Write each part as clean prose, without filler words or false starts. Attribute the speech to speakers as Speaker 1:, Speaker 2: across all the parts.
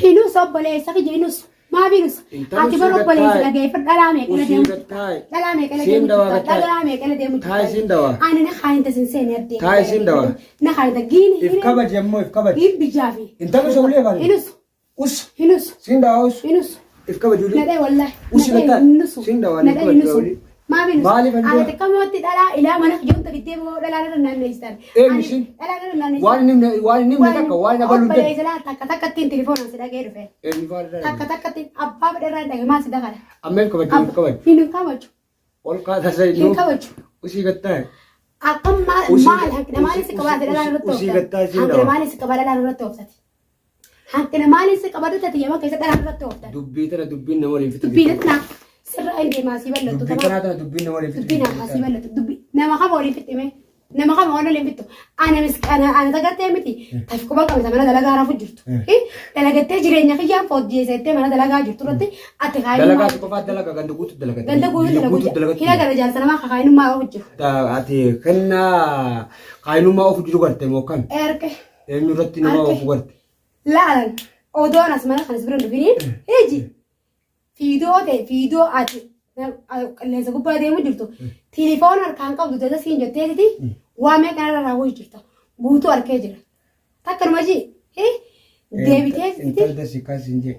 Speaker 1: Hinus obboleessa kiyya hinus maa hinus ati bara obboleessa dhageeffadhu dhalaamee qala deemu dhalaamee qala deemu ani na kaayinta sinseeni addee na kaayinta giini
Speaker 2: if kabaji ammoo if kabaji
Speaker 1: bijaafi
Speaker 2: intalu sawlee bari
Speaker 1: hinus
Speaker 2: hinus sindawa
Speaker 1: hinus
Speaker 2: if kabaji
Speaker 1: nadee wallahi
Speaker 2: sindawa
Speaker 1: nadee hinus maa hinus ati kamooti dhalaa ilaa mana joonta bittee boo dhalaa irra naanneessitan dhalaa irra naanneessitan
Speaker 2: waan nimni takka waan abaluu
Speaker 1: obboleessa laa takka ittiin telefoonaan si dhagee dhufe takka ittiin abbaa fedherraa dhagee maal si dhagala
Speaker 2: ammeen kabaji
Speaker 1: hin kabaju
Speaker 2: ol kaata sayiduu
Speaker 1: hin kabaju
Speaker 2: usii gattaa
Speaker 1: akkam maal hanqina maaliif si qabaate dhalaa irratti oofsati hanqina maaliif si qabaa dhalaa irratti oofsati hanqina maaliif si qabaa dhutta tiyyamaa keessa dhalaa irratti oofsati
Speaker 2: dubbii tana dubbiin nama waliin fitu
Speaker 1: dubbii tana sirra indee maasii bal'attu
Speaker 2: dubbii tana dubbiin nama waliin fitu
Speaker 1: dubbii maasii bal'attu dubbii nama kama waliin fixime nama kama waliin fixu ana tagartee miti tafi quba qabata mana dalagaa rafu jirtu dalagattee jireenya kiyyaan foodjeesettee mana dalagaa jirtu irratti ati kaayinuma
Speaker 2: dalagaa qofaat dalagaa ganda guutu dalagaa
Speaker 1: ganda guutu dalagaa hina gara jaarsa namaa kaayinuma ofu jiru
Speaker 2: ati kenna kaayinuma ofu jiru garte moo kan
Speaker 1: erke
Speaker 2: eenyu irratti nama ofu garte
Speaker 1: laalan odoon as mana kanas bira dhufiniin heeji fiidoo ati qilleensa gubbaa deemu jirtu telefoon harkaan qabdu dada siin jetteetiti waamee kanarra raawwachuu jirta guutuu harkee jira takkanuma ji deebitee
Speaker 2: intalda si kaasin jee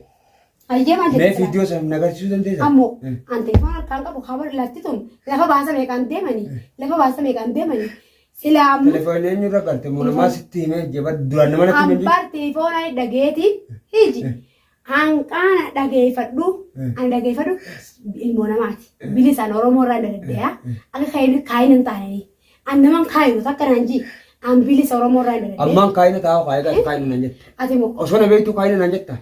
Speaker 1: ayyee maal
Speaker 2: mee fiidiyoo sana nagarsiisuu dandeessa
Speaker 1: ammoo an telefoon harkaan qabu kabar lafti tun lafa baasa meeqaan deemanii silaa ammoo
Speaker 2: telefoon eenyu irra garte moo namaa sitti himee jeba duraan nama natti himee
Speaker 1: ambar telefoon ani dhageetiin hiji hanqaana dhageeffadhu ilmoo namaati bilisaan oromoo irraa dadhabdeeyaa akka kaayina hin taananii an naman kaayiru takka naan ji an bilisa oromoo irraa dadhabdee
Speaker 2: ammaan kaayina taa'u kaayina nan jetta
Speaker 1: ati moo
Speaker 2: osoo na beektu kaayina nan jetta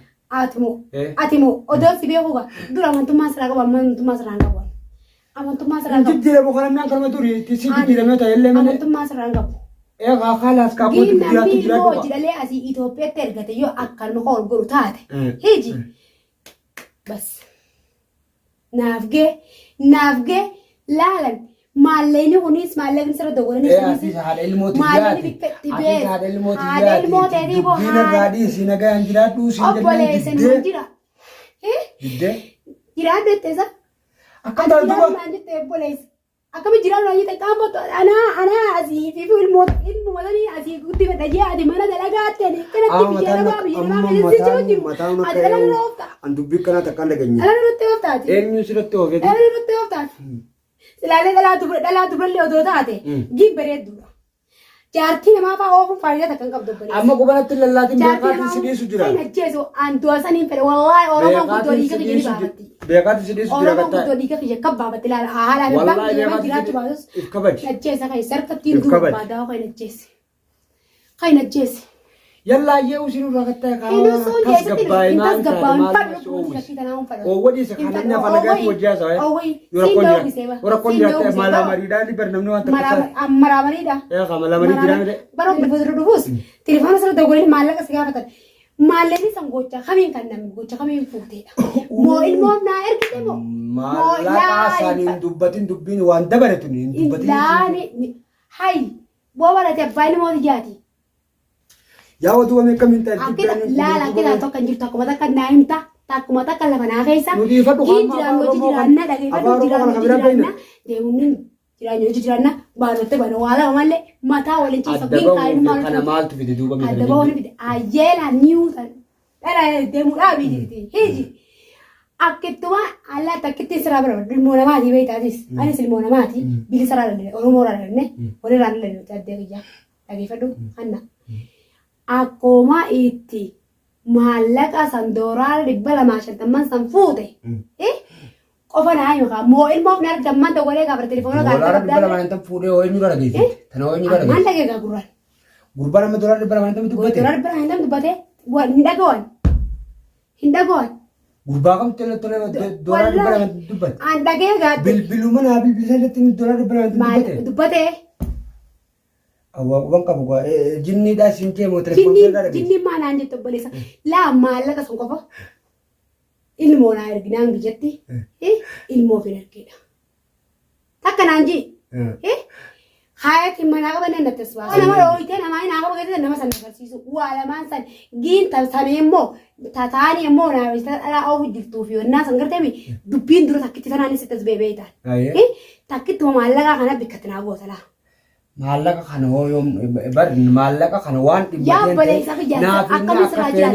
Speaker 1: ati moo odoo si beekuga dura amantummaa siraa qabu amantummaa siraa hin qabu amantummaa siraa hin qabu
Speaker 2: jijjiirama kanamnaan kanuma durii si jijjiiramee ta'ellee malee
Speaker 1: amantummaa siraa hin qabu
Speaker 2: kaalaas kaapootu jiraatu jiraatu
Speaker 1: qaba jedhalee asii Itoophiyaatti ergate yoo akkanuma ol godhu taate hiji bas naaf gee laalan maallaqni kunis maallaqni sirra dogolanis
Speaker 2: haadha ilmootii diina gaadhii si nagaan jiraadhu si
Speaker 1: obboleessan jira jiraadhu etteessa
Speaker 2: akka taatuba
Speaker 1: akkami jiraan raayii xaqqaamatu anaa asii fi ilmootanii asii guddifadha jee ati mana dalagaatti ani kanatti biyya namaa keessatti jiru ati dhala nurra oofta
Speaker 2: an dubbii kanaa takkaan dhageenye
Speaker 1: dhala nurratti ooftaati
Speaker 2: eenyu sirratti oofeeti
Speaker 1: dhala nurratti ooftaati silaalee dhalaa dubrallee odoo taate jiib bareedduudha jaartii namaa fa'aa oofuun faayidaa takkan qabdu obboleessa
Speaker 2: amma qubanatti lallaatiin beekaatiin si dhiisu jira
Speaker 1: kan ajjeesu an du'asaniin fedhe wallaahi oromoon guddoo dhiiga kiyya ni baafatti
Speaker 2: beekaatiin si dhiisu jira
Speaker 1: oromoon guddoo dhiiga kiyya kan baafatti ilaala haalaan bakkii nama jiraachuu baatus
Speaker 2: if kabaji
Speaker 1: ajjeesa kan sarkattiin duuba baadaa kan ajjeese
Speaker 2: yalla yee usiru rakata ka kas gabbai man o wadi sa kana na fala gatu wajja sa ora kon ya ta mala marida di bernamno anta
Speaker 1: mara marida
Speaker 2: ya ka mala marida dirame
Speaker 1: baro dubus telefoon sara dogolin mala ka sigafata malleni sangocha khamin kan nam gocha khamin fuute mo ilmo na erkite mo
Speaker 2: mala ka sanin dubbatin dubbin wan dabaratun dubbatin
Speaker 1: lani hay bo barate bayni mo dijati
Speaker 2: yaa watu wame kaminta
Speaker 1: la kida tokko jirtu akkuma takka naayimta takkuma takka lafa naa keessa jiraanna dhageeffadhu deemuun jiraanna baanotte bana waala malee mataa waliin ciisa bin kaayinuma
Speaker 2: kana maaltu fide duuba mi
Speaker 1: adaba waliin fide ajeela niwutan dhala deemuudhaa biirti hiji akkituma alla takkitti siraa bira ilmoo namaati beektatis anis ilmoo namaati bilisaraa dandeenye oromoo irraa dandeenye walirraa dandeenye addee kiyyaa dhageeffadhu kanna akkuma itti maallaqa san dooraara 250 san fuute qofa naa yookaan moo ilmoof na argamman dogolee gaafara telefoona gaafara
Speaker 2: dooraara 250 fuudhee hoo'in dura dhageesse tana hoo'in dura dhageesse
Speaker 1: maal dhageegaa gurraan
Speaker 2: gurbaan amma dooraara 250 dubbate
Speaker 1: dooraara 250 dubbate hin dhagawan
Speaker 2: gurbaa kam tole dooraara 250 dubbate
Speaker 1: an dhageegaa
Speaker 2: bilbiluma naa bilbilisa irratti dooraara 250
Speaker 1: dubbate
Speaker 2: wan qabu gua jinni da sinche mo telephone da
Speaker 1: jinni ma nan jetto bolesa la maallaqa san qofa ilmo na erginaan bijetti ilmo fi ergida takka nanji Hayati mana qaban na taswa. Nama roite nama ina qaba gadi nama san agarsiisu. Wala man san gin tamsamemmo tatani emmo na wista ala au jirtu fi na san gartemi dubbin duro takkitti tanani sitas bebeita. Takkitti mallaqa kana bikkatina gootala.
Speaker 2: Mallaqa kana hoyom bar mallaqa kana waan
Speaker 1: Ya bale isa kija akka misra jira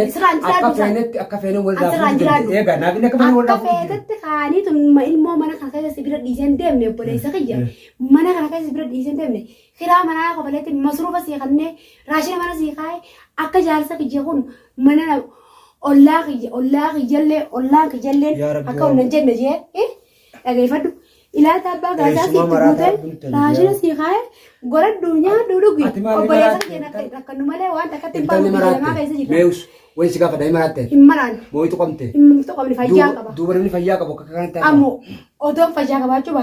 Speaker 2: akka feene wal raafu eega naafine akka feene wal raafu
Speaker 1: akka feetetti kaanii tun ilmoo mana kana keessa bira dhiiseen deemne bale isa kija mana kana keessa bira dhiiseen deemne kiraa mana ko baletti masruufa si kanne raashina mana si kaay akka jaarsa kija kun mana ollaa kijallee akka wannan jenne jee dhageeffadhu ilaata abbaa gaasaa si tuute raashina si kaay Gola dunia duduk gitu. Obayasa kena kan numale wan takat timpa nama kaisa jira.
Speaker 2: Meus, woi sika pada imarate.
Speaker 1: Imaran.
Speaker 2: Mau itu komte.
Speaker 1: Itu kami fajja kaba.
Speaker 2: Dua ni fajja kaba kakak tadi.
Speaker 1: Amu, odom fajja kaba coba.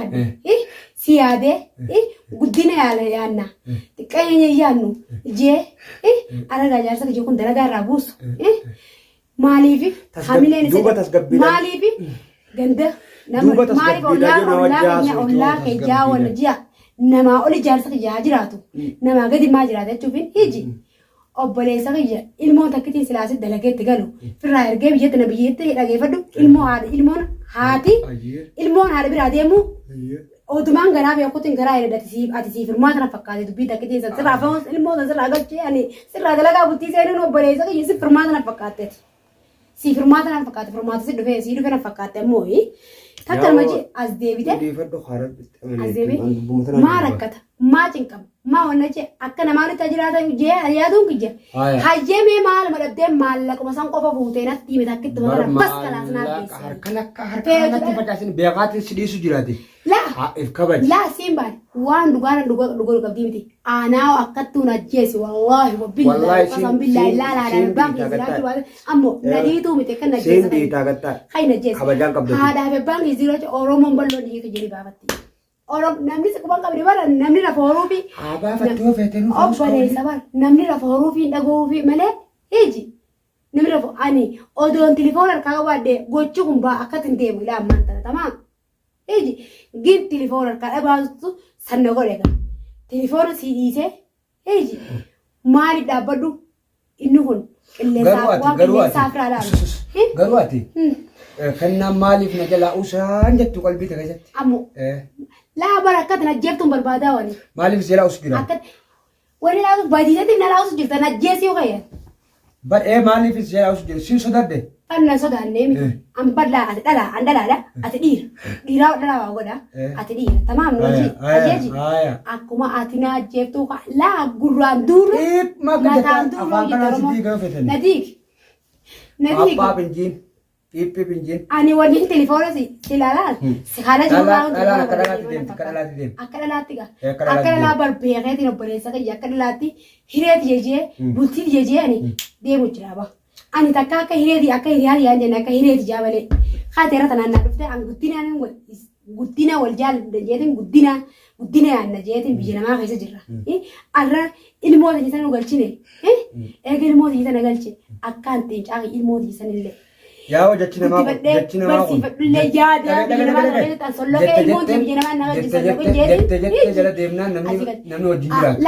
Speaker 1: Siade, gudine ala yana. Kayaknya yanu. Je, ada gajar sa kejukun daraga rabus. Malifi, hamile ni. Malifi, ganda. Malifi Allah kejawan dia. Nama oli jaarsa kiyyaa jiraatu nama gadi maa jiraata jechuufin hiji obboleessa kiyya ilmoon takkitiin silaasitti dalageetti galu firraa ergee biyyatti na biyyeetti dhageeffadhu ilmoon haadha biraa deemu odumaan garaa beekuutiin garaa jedhati ati siif hirmaata na fakkaate dubbii takkitiin san sirraa fe'uun ilmoon san sirraa galchee ani sirraa dalagaa bultii seenuun obboleessa kiyya siif hirmaata na fakkaatteeti siif hirmaata na fakkaate hirmaata si dhufee na fakkaatte ammoo Takkan maji as deebite as deebite maa rakkata maa cinqama maa wanna jee akka namaa nuti jiraatan jee yaaduun kiyya hayyemee maal madhabdee maallaquma san qofa fuutee natti hime takkitti mara bas kalaas naaf
Speaker 2: harkanatti facaasin beekaatti si dhiisu jiraate
Speaker 1: laa siin baal waan dhugaa qabdii miti aanaa akkattuun ajjeesi wallaahi wabillahi qasam billahi laalaadhaan baan keessa jiraachuu ammoo nadiituu miti akka najjeessa hay najjeessa haadhaa fi abbaan keessa jiraachuu oromoon bal'oo dhiyeeka jedhee baafatti namni sekoban qabdi bara namni lafa horuufi obboleessa bara namni lafa horuufi dhagoofi malee hiji namni lafa ani odoon telefoon harkaa qabaadde gochuu kun baa akkatin deemu ilaa ammaan tana tamaa hiji gin telefoon harkaa dhabaatu sanna godhe qaba telefoon si dhiisee hiji maaliif dhaabbadhu inni kun qilleensaa waan qilleensaa firaa laalu
Speaker 2: garuu ati kannaan maaliif na jalaa usaan jettu qalbii ta'e keessatti
Speaker 1: ammoo laa bara akkatti najjeeftuun barbaadaa wani
Speaker 2: maaliif si jalaa usu jira
Speaker 1: akkatti wani laa baadiyyaatti na laa usu jirta najjeesii yoo kayya
Speaker 2: badhee maaliif si jalaa usu jira si sodaadde
Speaker 1: anna sodaannee miti an badlaa ati dhalaa an dhalaadha ati dhiiraa dhalaa waa godha ati dhiira tamaam nooji ajeeji akkuma ati na ajjeeftuu laa gurraan duuru mataan duuru nadiik
Speaker 2: abbaa pinjiin Ipi pinjin.
Speaker 1: Ani wajin telefoon si lalaan. Si kana jiru akka dhalaatti ga. Akka dhalaa barbeekeetiin obboleessa kiyya akka dhalaatti hireeti jejee bultii jejee ani deemu jira ba. Ani takka akka hireeti akka hiriyaati yaan jenne akka hireeti jaabalee. Haateera tanaan naa dhufte an guddina wal jaalladha jeetiin guddina yaanna jeetiin biyya namaa keessa jirra. Arra ilmoota jisan nu galchine. Eega ilmoota jisan galche akka an xiincaaqi ilmoota jisan illee.
Speaker 2: Yaa hojjechi namaa
Speaker 1: barsiifadhullee yaada biyya namaa keessatti an sollokee ilmoota biyya namaa naga jisan
Speaker 2: jettee jala deemnaan namni wajjin jiraatu.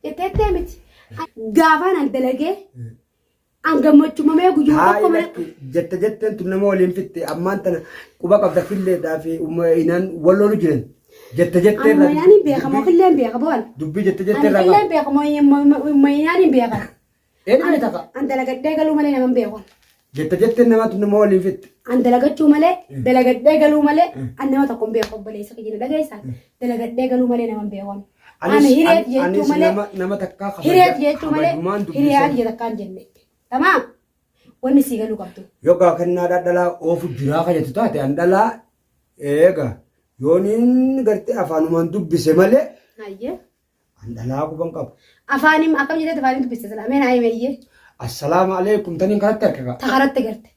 Speaker 1: Jetteettee miti. Gaafaan an dalagee an gammachumamee guyyuu tokko mana.
Speaker 2: Jetteen tun nama waliin fitte ammaan tana quba qabda filleedhaa fi inaan walloolu jiran. Jettee.
Speaker 1: Ammayaan hin beekamoo killeen beekamoon.
Speaker 2: Dubbii jettee irraa.
Speaker 1: Killeen beekamoo ammayaan hin beekamu.
Speaker 2: Eenyu taka?
Speaker 1: An dalagadhee galuu malee nama beekon.
Speaker 2: Jettee namatu nama waliin fitte.
Speaker 1: An dalagachuu malee dalagadhee galuu malee an nama tokko hin beeku obboleessa kiyya dhageessaa dalagadhee galuu malee nama beekon. An hireet jechuu malee
Speaker 2: nama takkaa
Speaker 1: hireet jechuu malee hiriyaa jechuu takkaan jenne. Tamaam wanni sii galuu qabdu.
Speaker 2: Yookaan kennaa dhalaa oofu jiraa kan jettu taate an dhalaa eega yooniin gartee afaanumaan dubbise malee.
Speaker 1: Hayyee.
Speaker 2: An dhalaa quban qabu.
Speaker 1: Afaanim akkam jettee afaanim dubbiste salaameen haa himeyyee.
Speaker 2: Assalaamu alaikum taniin kanatti harka.
Speaker 1: Takaraatti garte.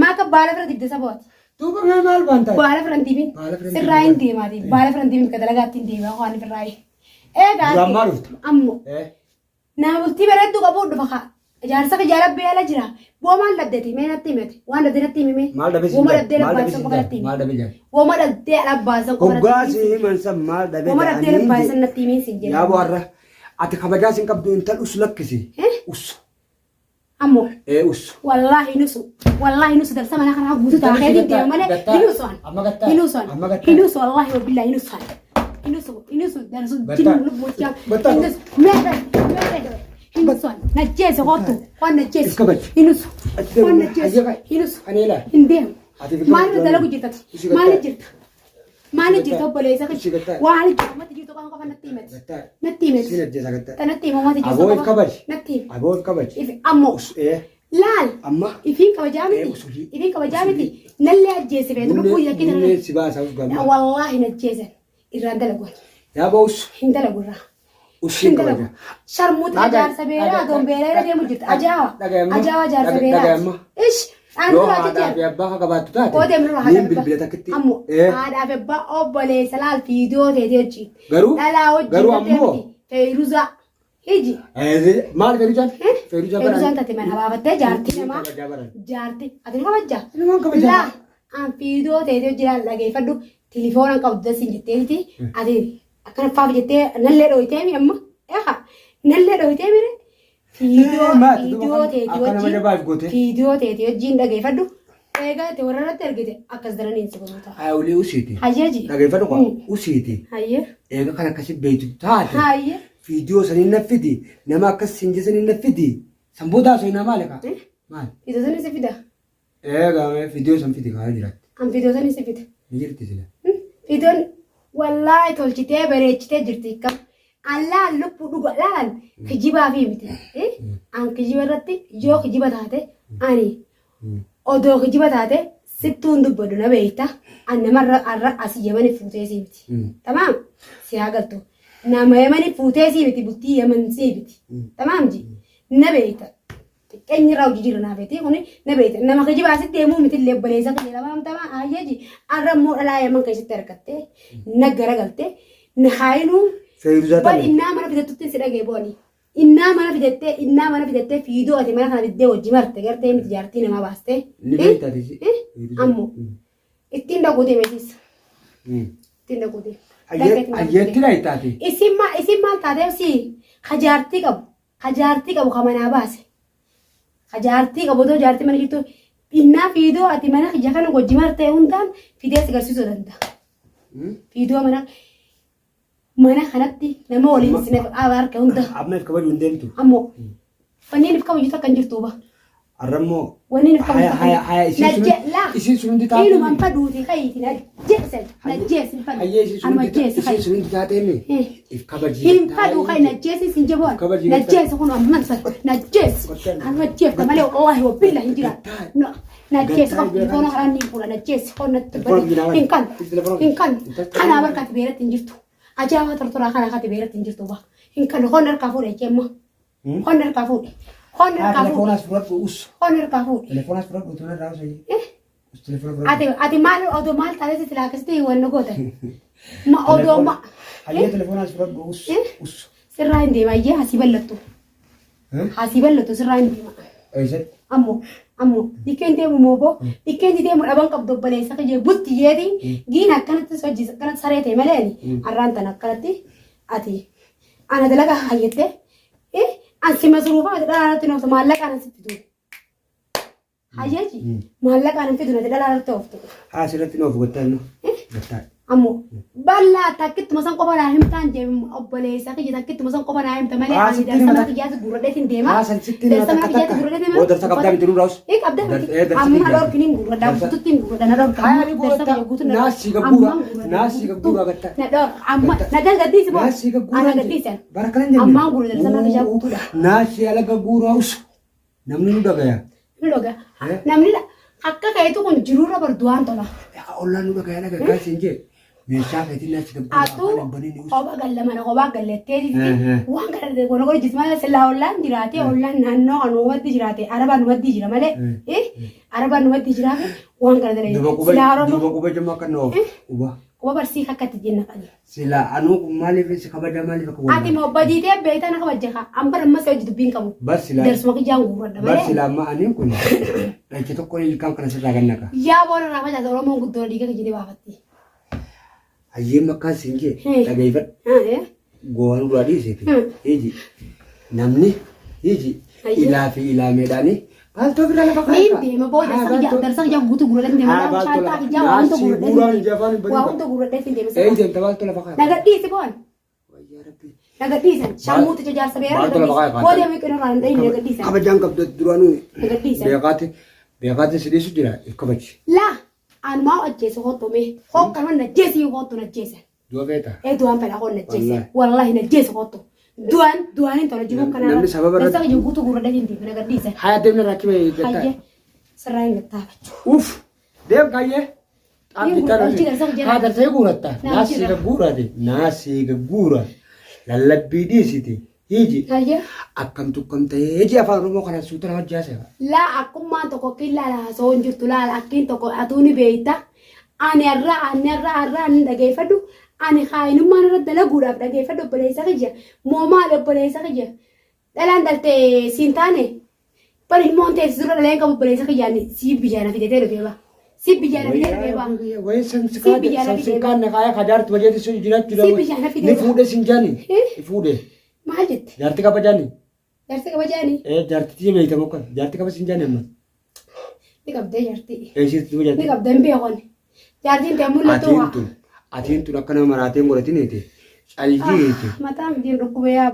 Speaker 1: Maaka baala fira dibde sabooti.
Speaker 2: Duuba mee maal baantaa?
Speaker 1: Baala fira diibin. Sirraa hin deemaati. Baala fira diibin ka dalagaatti hin deemaa waan firraa. Eegaa.
Speaker 2: Duraan maal dhufta?
Speaker 1: Ammoo. Nama bultii bareedduu qabu dhufa kaa. Jaarsa ka jaalabbe ala jira. Woma labdeti mee natti himete. Waan labde natti himime.
Speaker 2: Maal dhabe
Speaker 1: Woma labde labbaasan qofa natti hime.
Speaker 2: maal dhabe jaa.
Speaker 1: Woma labde labbaasan qofa natti hime.
Speaker 2: Hoggaasi himan san maal dhabe
Speaker 1: Woma labde labbaasan natti hime sin jedha.
Speaker 2: Yaa boarra ati kabajaa sin qabdu intal us lakkisi. Us.
Speaker 1: Ammo.
Speaker 2: Us.
Speaker 1: Wallahi nusu. Wallahi nusu darsa mana kana guutu taa kee dinde male. Hinusan. Hinusan. Hinusan wallahi wa billahi hinusan. Hinusu darsu jinu lubu jam. Hinusu. Mera. Hinusan. Najjese qotu. Waan najjese. Hinusu. Waan najjese. Hinusu.
Speaker 2: Anela.
Speaker 1: Indem. Maal dalagu jirta. Maal jirta. Maal jirta obboleessa kachi. Waan jirta mati jirta kan qofa natti himete. Natti himete.
Speaker 2: Sinajjesa gatta.
Speaker 1: Natti himete mati jirta.
Speaker 2: Aboof kabaj.
Speaker 1: Natti himete.
Speaker 2: Aboof kabaj.
Speaker 1: Ammo. Laal.
Speaker 2: Amma.
Speaker 1: Ifin kabajaa miti. Ifin kabajaa miti. Nallee ajjeese beetu lubbuu yakkina.
Speaker 2: Nullee si baasa ufgama.
Speaker 1: Wallahi najjeesen. Irraan dalagu.
Speaker 2: Yaa boos.
Speaker 1: Hin dalagu irraa.
Speaker 2: Ushin kabaja.
Speaker 1: Sharmuuta jaarsa beeraa adoon beeraa deemu jirta. Ajaawa. Ajaawa jaarsa beeraa.
Speaker 2: Dhagayamma.
Speaker 1: Ish.
Speaker 2: Yoo haadhaa fi abbaa haa qabaattu taate.
Speaker 1: Koo deemnu haa
Speaker 2: niin bilbila takkitti.
Speaker 1: Ammoo haadhaa fi abbaa obboleessa laal fiidoo teetee hojii.
Speaker 2: Garuu.
Speaker 1: Dhalaa hojii.
Speaker 2: Garuu ammoo.
Speaker 1: Feeruza. Hiji.
Speaker 2: Maal Feeruzaan?
Speaker 1: Feeruzaan taate mana baafattee jaartii namaa. Jaartii. Ati ni kabajjaa?
Speaker 2: Nama kabajaa.
Speaker 1: An fiidoo teetee hojii laal dhageeffadhu. Tilifoona qabdu dasiin jetteeti. Ati akkana faaf jettee nallee dhooyitee mi amma? Nallee dhooyitee mire. Fiidoo teetii wajjin dhageeffadhu. Egaa itti warra irratti argite akkas daraniin si godhuta.
Speaker 2: Haayulee usiiti.
Speaker 1: Hayyeeji.
Speaker 2: Dhageeffadhu qaba. Usiiti.
Speaker 1: Hayyee.
Speaker 2: Egaa kan akkasii beektu taate.
Speaker 1: Hayyee.
Speaker 2: Fiidiyoo saniin naffiti. Nama akkas sinjii saniin naffiti. Sanboota osoo hin maali kaa? Maali?
Speaker 1: Fiidoo sanii si fida.
Speaker 2: Egaa fiidiyoo san fiti kaa jiraatti.
Speaker 1: An fiidoo sanii si fida.
Speaker 2: Ni jirti sila.
Speaker 1: Fiidoon wallaahi tolchitee bareechitee jirti kam. Allaan lubbuu dhuga laal kijibaa fi miti. An kijiba irratti yoo kijiba taate ani odoo kijiba taate sittuun dubbadu na beekta. An namarra arra asii yamani fuutee sii miti. Tamaam si haa galtu. Nama yamani fuutee sii miti bultii yaman sii miti. Tamaam ji na beekta. Eenyi irraa hojii jira naafeeti kuni na beekta. Nama kijibaa sitti deemuu miti illee obboleessa kan jedhama tamaa ayyaji arra immoo dhalaa yaman keessatti argattee na garagaltee na haayinuu. Waan innaa mana fidattutti si dhagee booni. Innaa mana fidattee fiidoo ati mana kana fiddee hojii marte gartee miti jaartii namaa baastee.
Speaker 2: Ni beektaati.
Speaker 1: Ammoo ittiin dhaguutee beeksisa. Ittiin dhaguutee.
Speaker 2: Ayyeetti dha ittaati.
Speaker 1: Isin maal taateef si hajaartii qabu ka manaa baase. Hajaartii qabu otoo jaartii mana jirtu innaa fiidoo ati mana kiyya kana hojii martee hundaan fidee si garsiisuu danda'a. Fiidoo mana kanatti nama waliin sinef abaarka hunda.
Speaker 2: Amma if kabaju hin deemtu.
Speaker 1: Ammoo wanni if kabaju takkan jirtuuba.
Speaker 2: Arrammoo.
Speaker 1: Wanni if kabaju takkan.
Speaker 2: Haya isin sun hundi taate.
Speaker 1: Inumaan faduuti kayiiti najjeesin fadu.
Speaker 2: Hayyee isin sun hundi taate mi. If kabaji.
Speaker 1: Hin fadu kayi najjeesin sin jaboon. Najjeesi kun amman fadu. Najjeesi. Anuma jeefta malee wallahi wabbilla hin jiraatu. Najjeesi qof telefoona karaan ni fuula najjeesi qonnatti bade. Hin kan. Kanaa barkaati beeratti hin jirtu. Ajaawa tortoraa kana kati beeratti hin jirtu ba. Hin kan hon harkaa fuudhe jeemma. Hon harkaa fuudhe.
Speaker 2: Telefoonaas fudhadhu us.
Speaker 1: Hon harkaa fuudhe.
Speaker 2: Telefoonaas fudhadhu tuna irraa usayyi.
Speaker 1: Ati maal odoo maal taatee silaa akkasitti wanna gootan. Ma odoo ma.
Speaker 2: Hayyee telefoonaas fudhadhu us.
Speaker 1: Sirraa hin deema iyyee hasii ballattu. Hasii ballattu sirraa hin deema.
Speaker 2: Eessatti?
Speaker 1: Ammoo dhikkeen deemu mooboo dhikkeen deemu dhaban qabdu obboleessa kiyee butti jeetiin giin akkanatti hojii akkanatti saree ta'e malee arraan tan akkanatti ati ana dalaga hayyattee ansi masruufa dhalaarratti nooftu maallaqaan ansi fidu. Hayyaji maallaqaan ansi fidu nati dhalaarratti ooftu.
Speaker 2: Asirratti noofu gottaannu.
Speaker 1: Ammoo bal'aa takkittuma san qofa naa himtaan jeemu obboleessa kiyya takkittuma san qofa naa himta malee ani darsama kiyyaatti gurradheetiin deema. Darsama kiyyaatti gurradheetiin deema.
Speaker 2: Darsa qabdaa miti nurraas.
Speaker 1: Qabdaa miti. Amma dhorkiniin gurradhaa guutuutiin gurradhaa na dhorka.
Speaker 2: Hayaani gurradhaa naasii gabbuuraa gatta.
Speaker 1: Na dhor amma na galgaddiisi moo.
Speaker 2: Naasii gabbuuraa.
Speaker 1: Ana gaddiisan.
Speaker 2: Barakana jenna.
Speaker 1: Ammaan gurra darsama kiyyaa guutuudha.
Speaker 2: Naasii ala gabbuuraa usu. Namni nu dhagaya.
Speaker 1: Nu dhagaa. Namni akka kayetu kun jiruurra barduwaan tola.
Speaker 2: Ollaan nu dhagaya na gaggaasi hin jee. Meeshaa feetiin naasii gabbuuraa.
Speaker 1: Kophaa gallamana kophaa gallettee waan kana goona goona jirti malee silaa ollaan jiraate ollaan naannoo kan uumatti jiraate arabaan uumatti jira malee arabaan uumatti jiraate waan kana dalee
Speaker 2: silaa oromoo. Duba quba jemmaa kan noofu quba.
Speaker 1: Kuba barsii akkatti jenna qani.
Speaker 2: Sila anu maaliif si kabaja maaliif akka
Speaker 1: Ati mo baditee beektaa na kabaja ka ambar amma se hojii dubbiin qabu.
Speaker 2: Bar sila.
Speaker 1: Darsuma ki jaan gurradha malee.
Speaker 2: Bar sila amma ani kun. Dhachi tokko ilkaan kana sirraa ganna ka.
Speaker 1: Yaa boona rafa jaata Oromoon guddoo dhiiga jedhee baafatti.
Speaker 2: Hayyee makkaan siinjee dhagaifadha. Goowwan duraa dhiiseeti. Hiji namni hiji ilaa fi ilaa meedhaanii. Balto bira lafa kana.
Speaker 1: Mimpi ma boy darsa ja gutu gurada ndema da chanta ki ja wanto gurada. Wanto gurada fin dema.
Speaker 2: Dem balto lafa kana.
Speaker 1: Nagaddi si bon.
Speaker 2: Ya rabbi.
Speaker 1: Nagaddi san shamutu ja jar sabera.
Speaker 2: Balto lafa kana.
Speaker 1: Ko de mi kino ran dai nagaddi san.
Speaker 2: Kabajaan qabdu duraanu.
Speaker 1: Nagaddi san.
Speaker 2: Beekaati sidiisu jira kabaji.
Speaker 1: La an ma ajjeese hoto me. Hokka man najjeesi hoto najjeese.
Speaker 2: Dua beeta.
Speaker 1: Duan pala hon najjeese. Wallahi najjeese hoto. Duan into jibu kana.
Speaker 2: Namni sababa
Speaker 1: darsa ji gutu gurada fin dema nagaddi san.
Speaker 2: Haya demna rakibe gata.
Speaker 1: Hayye. Sarai ngata.
Speaker 2: Uf. Dem kayye. Haadar ta'e guuratta. Naasi ga guurate. Naasi ga guura. Lallabbii dhiisiti. Hiji.
Speaker 1: Hayye.
Speaker 2: Akkam tukkam ta'ee hiji afaan Oromoo kana suuta nama jaasa.
Speaker 1: La akkummaan tokko killala haasoo hin jirtu laala akkiin tokko atuuni beeyta. Ani arraa ani dhageeffadhu. Ani haayinummaan irra dalaguudhaaf dhageeffadhu obboleessa kiyya. Moomaal obboleessa kiyya. Dhalaan daltee siin taane. Bari ilmoon teessi dura dhaleen qabu obboleessa kiyyaan si biyyaana fidetee dhufee ba. Si biyyaana fidee dhufee ba.
Speaker 2: Wayi samsikaan na kaaya kadaartu wajeeti sun jiraachuu
Speaker 1: Si biyyaana fidee
Speaker 2: ni fuudhe sin jaani. Ni fuudhe.
Speaker 1: Maal jette?
Speaker 2: Jaarti kabajaani.
Speaker 1: Jaarsi kabajaani.
Speaker 2: Jaarti tiyya beeytamu akka jaarti kaba sin jaani amma.
Speaker 1: Ni qabdee jaarti.
Speaker 2: Eeshiitti tu jaarti.
Speaker 1: Ni qabdee hin beekon. Jaartiin ta'e mul'atu waa.
Speaker 2: Atiin tun akka nama maraateen godhatin eete. Caljiiti.
Speaker 1: Mataan biyyiin dhukkubee yaa.